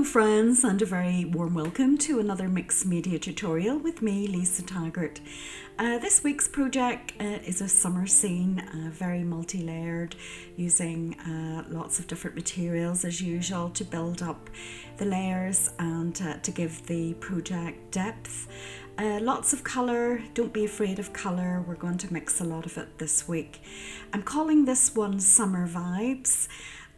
Hello friends, and a very warm welcome to another mixed media tutorial with me, Lisa Taggart. This week's project is a summer scene, very multi-layered, using lots of different materials as usual to build up the layers and to give the project depth. Lots of colour, don't be afraid of colour, we're going to mix a lot of it this week. I'm calling this one Summer Vibes.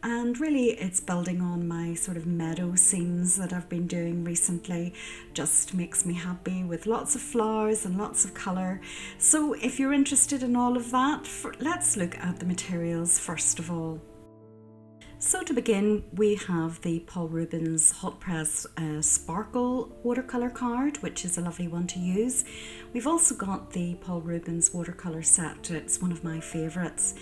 And really it's building on my sort of meadow scenes that I've been doing recently. Just makes me happy with lots of flowers and lots of colour. So if you're interested in all of that, let's look at the materials first of all. So to begin, we have the Paul Rubens Hot Press Sparkle watercolour card, which is a lovely one to use. We've also got the Paul Rubens watercolour set. It's one of my favourites.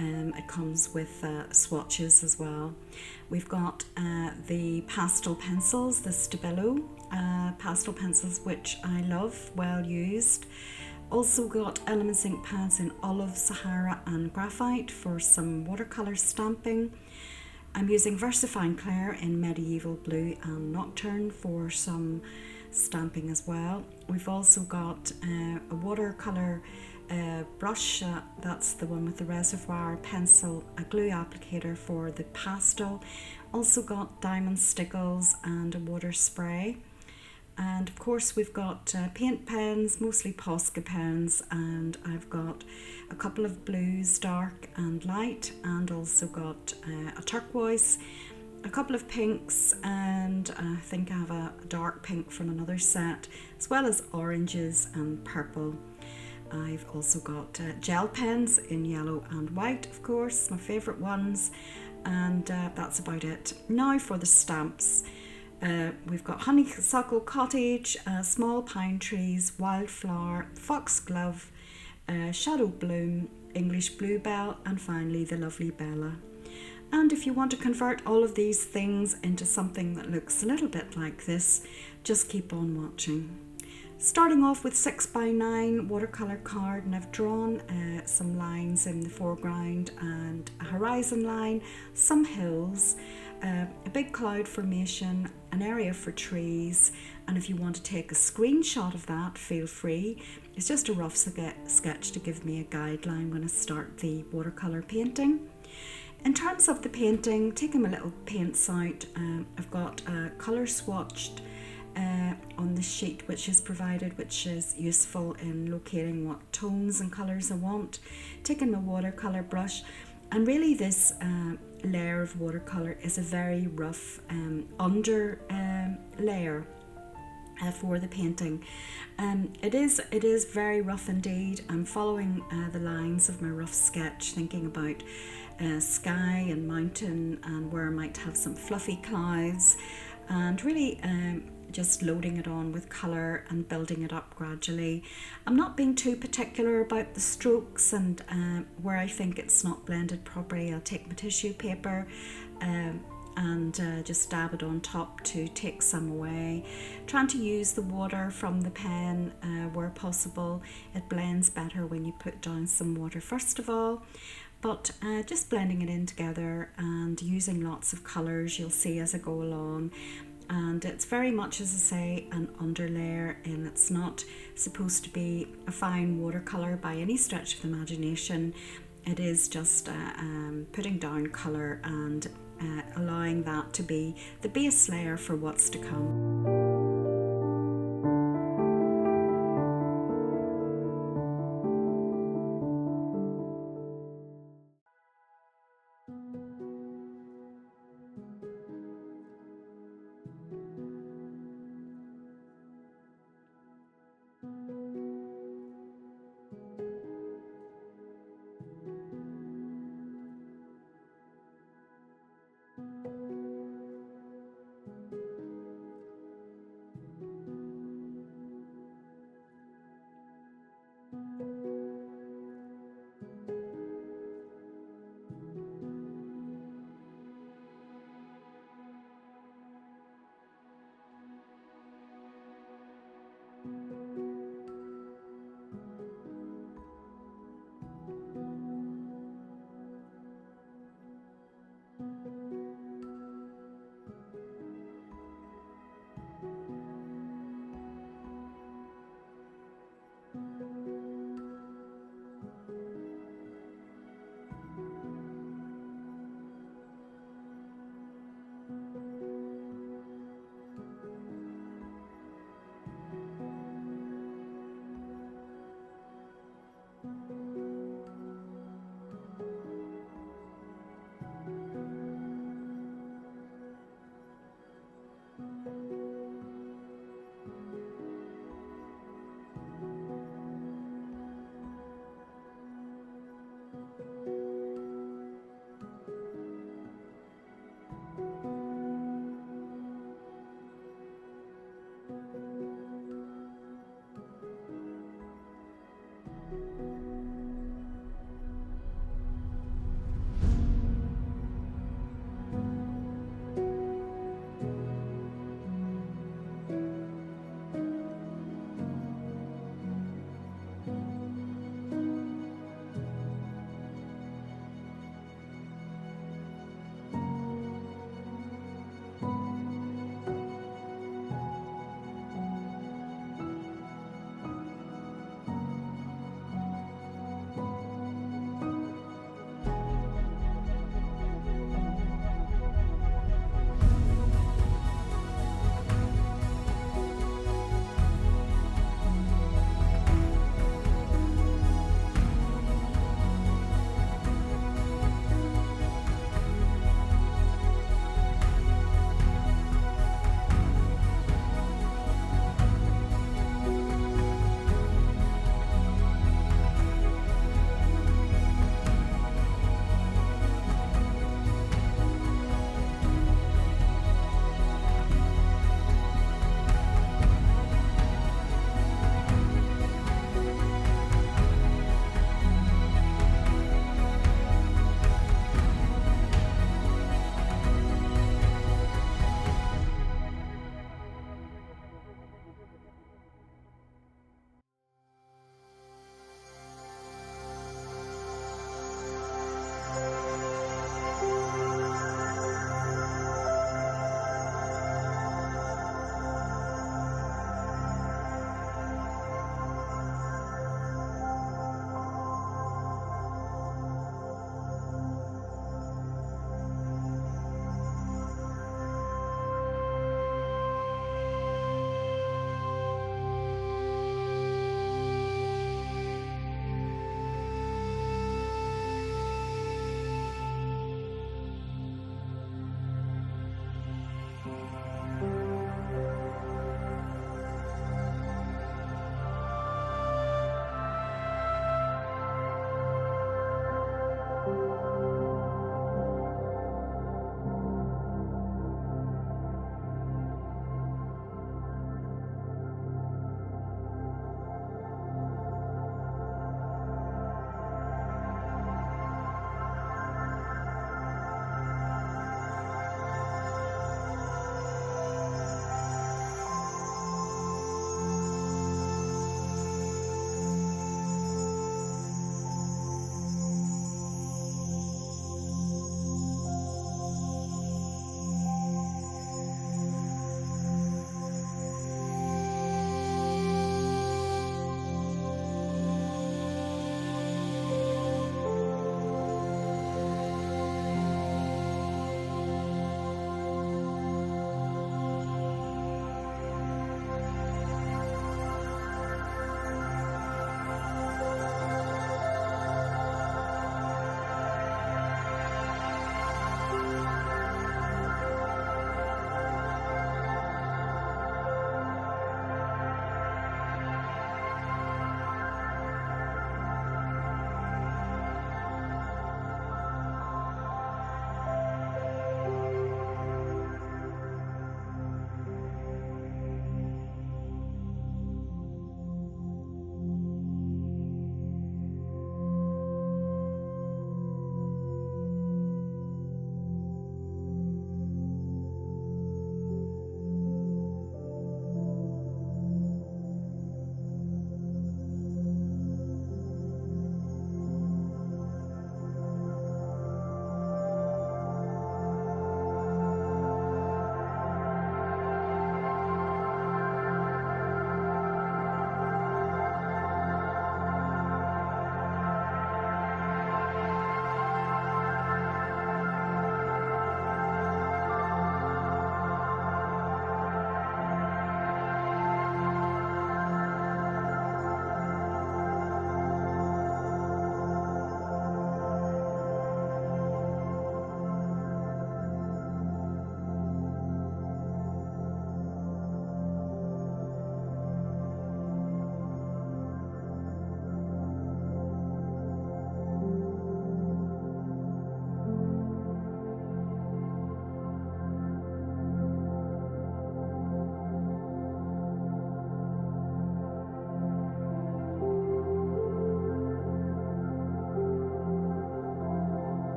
It comes with swatches as well. We've got the pastel pencils, the Stabilo pastel pencils, which I love, well used. Also got Elements ink pads in Olive, Sahara and Graphite for some watercolour stamping. I'm using VersaFine Clair in Medieval Blue and Nocturne for some stamping as well. We've also got a watercolour brush, that's the one with the reservoir pencil, a glue applicator for the pastel. Also got diamond stickles and a water spray. And of course we've got paint pens, mostly Posca pens, and I've got a couple of blues, dark and light, and also got a turquoise, a couple of pinks, and I think I have a dark pink from another set, as well as oranges and purple. I've also got gel pens in yellow and white, of course, my favourite ones, and that's about it. Now for the stamps. We've got Honeysuckle Cottage, Small Pine Trees, Wildflower, Foxglove, Shadow Bloom, English Bluebell, and finally the lovely Bella. And if you want to convert all of these things into something that looks a little bit like this, just keep on watching. Starting off with 6x9 watercolour card, and I've drawn some lines in the foreground and a horizon line, some hills, a big cloud formation, an area for trees, and if you want to take a screenshot of that, feel free. It's just a rough sketch to give me a guideline when I start the watercolour painting. In terms of the painting, taking my little paints out, I've got colour swatched on the sheet which is provided, which is useful in locating what tones and colours I want. Taking my watercolour brush, and really this layer of watercolour is a very rough under layer for the painting. It is very rough indeed. I'm following the lines of my rough sketch, thinking about sky and mountain and where I might have some fluffy clouds, and really just loading it on with colour and building it up gradually. I'm not being too particular about the strokes, and where I think it's not blended properly, I'll take my tissue paper and just dab it on top to take some away. Trying to use the water from the pen where possible. It blends better when you put down some water first of all. But just blending it in together and using lots of colours, you'll see as I go along. And it's very much, as I say, an underlayer, and it's not supposed to be a fine watercolour by any stretch of the imagination. It is just putting down colour and allowing that to be the base layer for what's to come.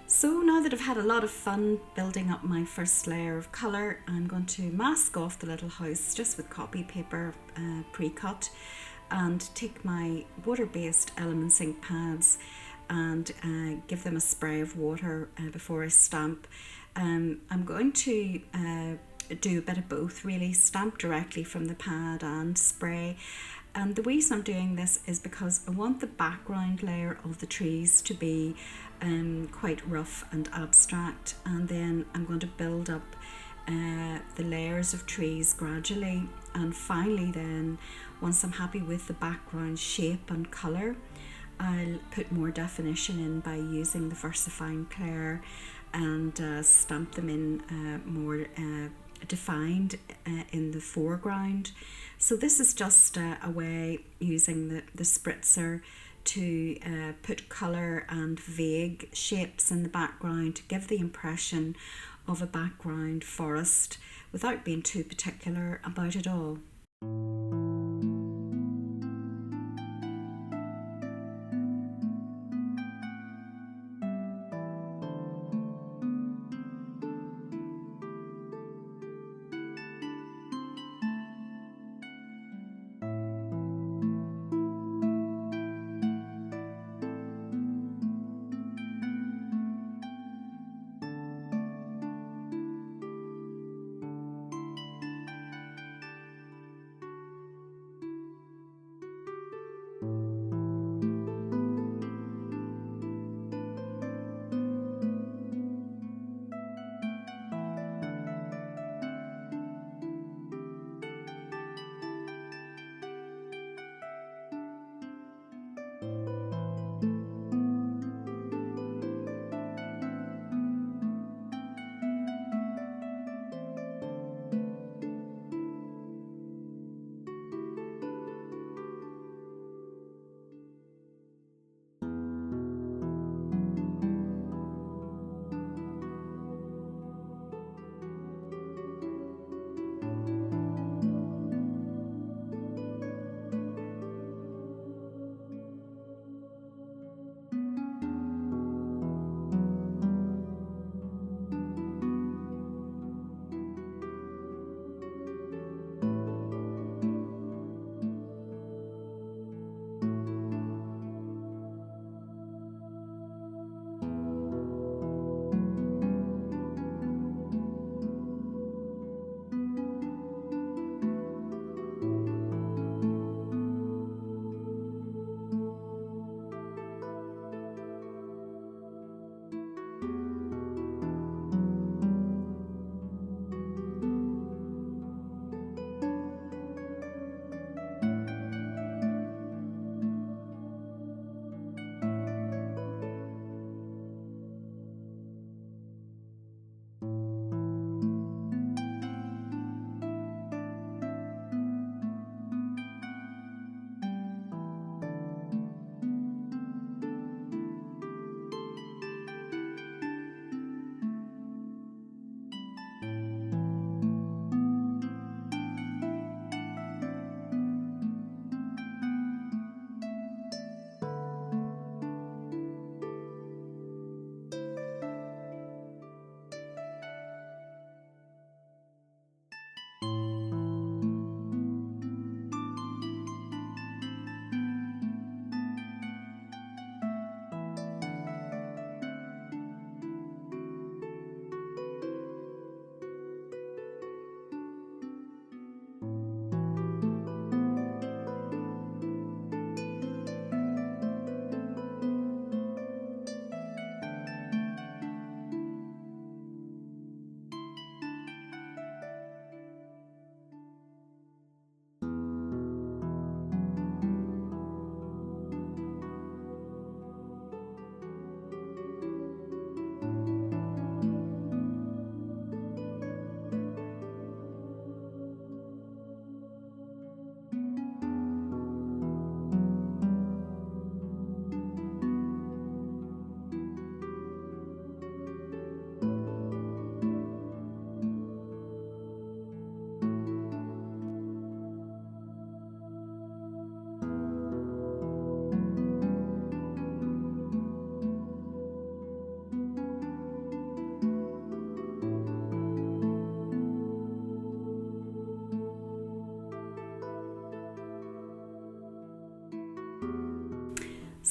So now that I've had a lot of fun building up my first layer of colour, I'm going to mask off the little house just with copy paper pre-cut, and take my water-based Elements ink pads and give them a spray of water before I stamp. I'm going to do a bit of both, really, stamp directly from the pad and spray. And the reason I'm doing this is because I want the background layer of the trees to be quite rough and abstract, and then I'm going to build up the layers of trees gradually, and finally then, once I'm happy with the background shape and colour, I'll put more definition in by using the VersaFine Clair and stamp them in more defined in the foreground. So this is just a way, using the spritzer, to put colour and vague shapes in the background to give the impression of a background forest without being too particular about it all.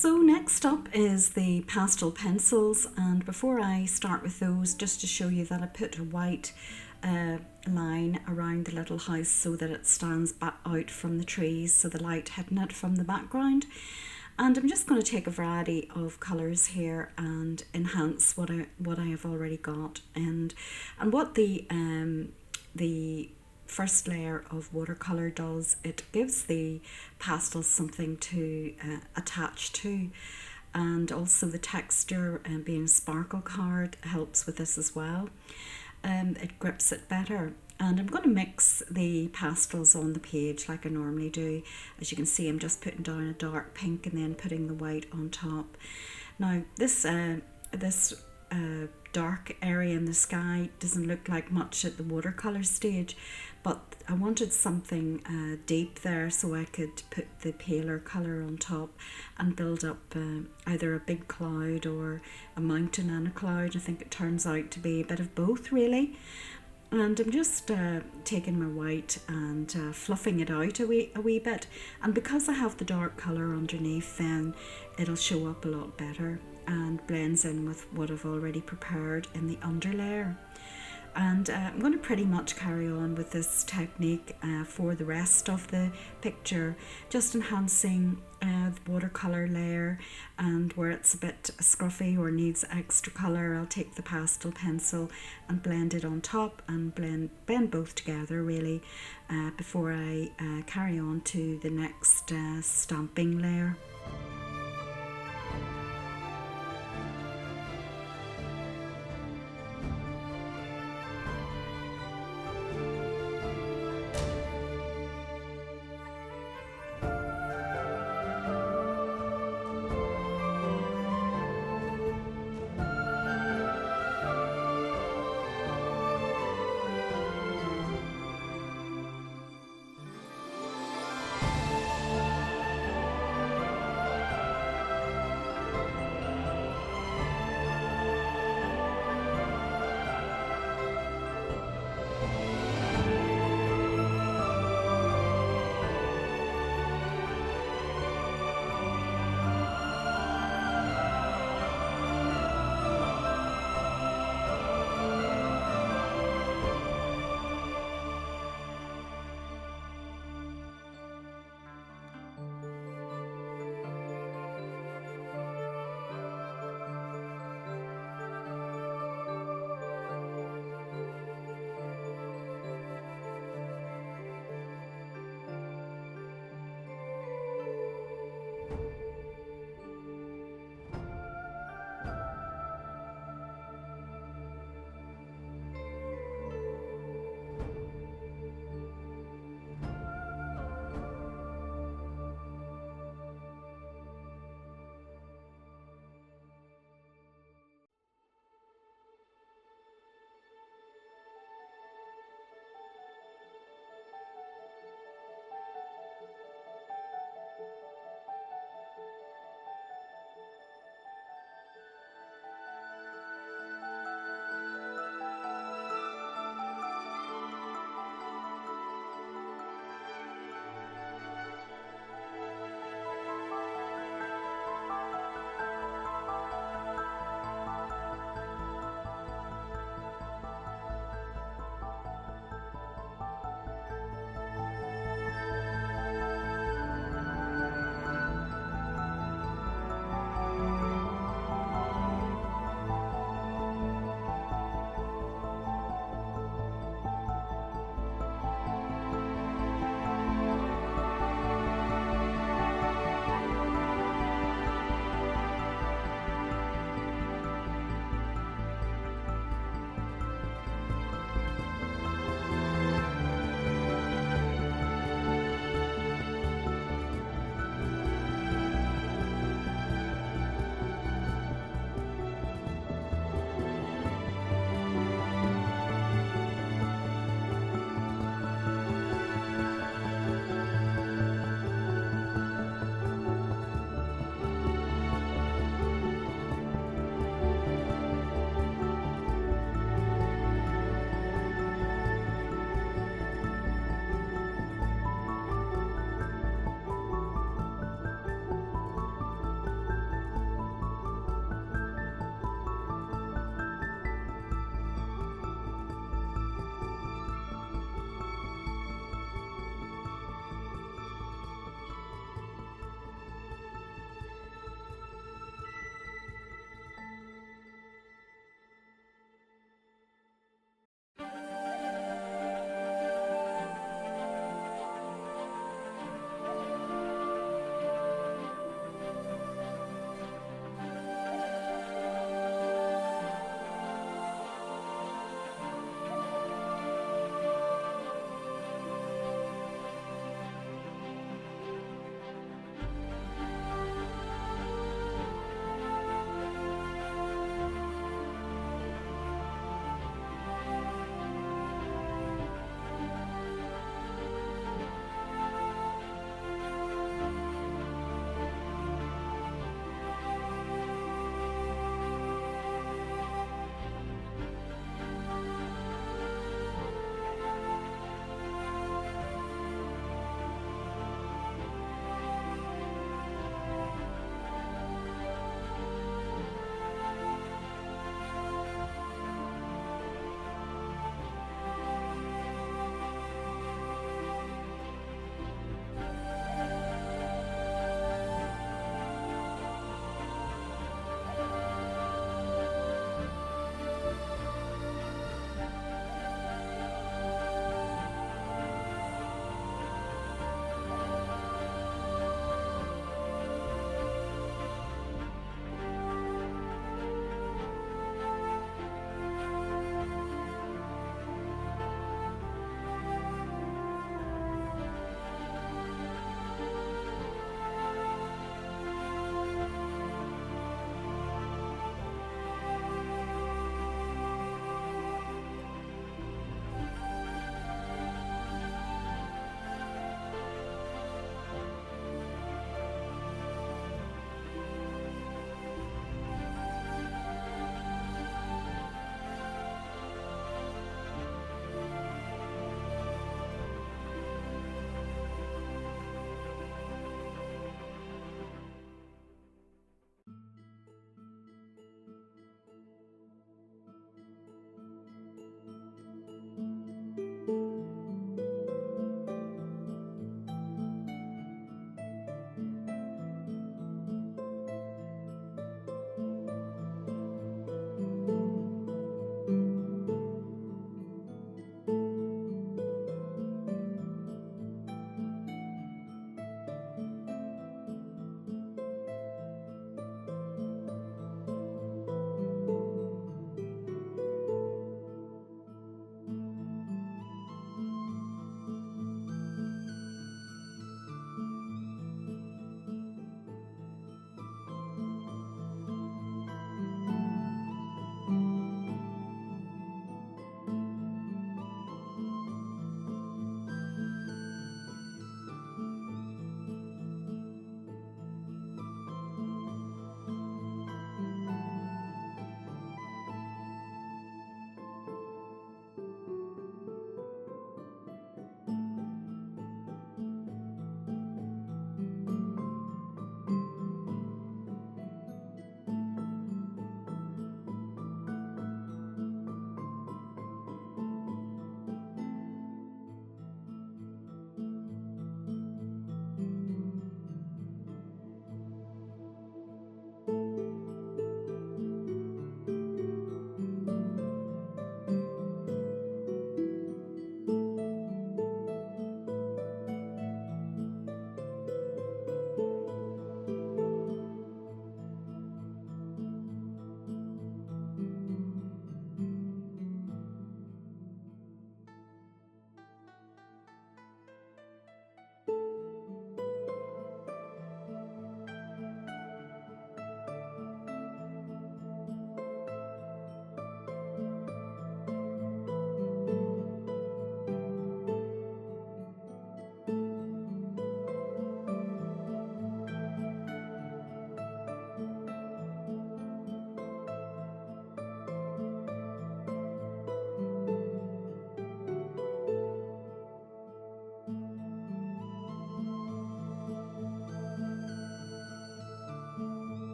So next up is the pastel pencils, and before I start with those, just to show you that I put a white line around the little house so that it stands back out from the trees, so the light hitting it from the background. And I'm just going to take a variety of colours here and enhance what I have already got. And what the first layer of watercolour does, it gives the pastels something to attach to, and also the texture and being a sparkle card helps with this as well. It grips it better. And I'm going to mix the pastels on the page like I normally do. As you can see, I'm just putting down a dark pink and then putting the white on top. Now this dark area in the sky doesn't look like much at the watercolor stage, but I wanted something deep there so I could put the paler colour on top and build up either a big cloud or a mountain and a cloud. I think it turns out to be a bit of both, really. And I'm just taking my white and fluffing it out a wee bit, and because I have the dark colour underneath, then it'll show up a lot better and blends in with what I've already prepared in the underlayer. And I'm going to pretty much carry on with this technique for the rest of the picture, just enhancing the watercolour layer, and where it's a bit scruffy or needs extra colour, I'll take the pastel pencil and blend it on top and blend both together really before I carry on to the next stamping layer.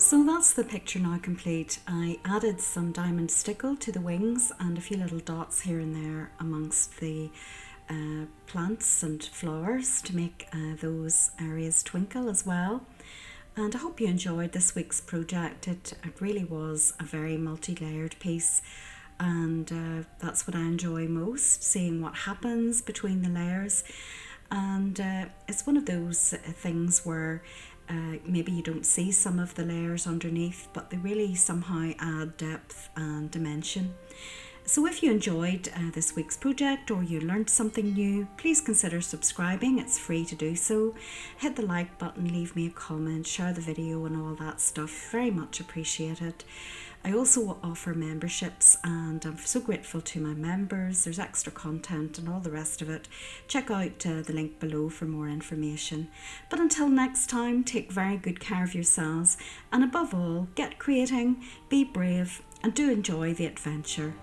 So that's the picture now complete. I added some diamond stickle to the wings and a few little dots here and there amongst the plants and flowers to make those areas twinkle as well. And I hope you enjoyed this week's project. It really was a very multi-layered piece, and that's what I enjoy most, seeing what happens between the layers. And it's one of those things where maybe you don't see some of the layers underneath, but they really somehow add depth and dimension. So if you enjoyed this week's project or you learned something new, please consider subscribing. It's free to do so. Hit the like button, leave me a comment, share the video and all that stuff. Very much appreciated. I also offer memberships and I'm so grateful to my members. There's extra content and all the rest of it. Check out the link below for more information. But until next time, take very good care of yourselves and above all, get creating, be brave and do enjoy the adventure.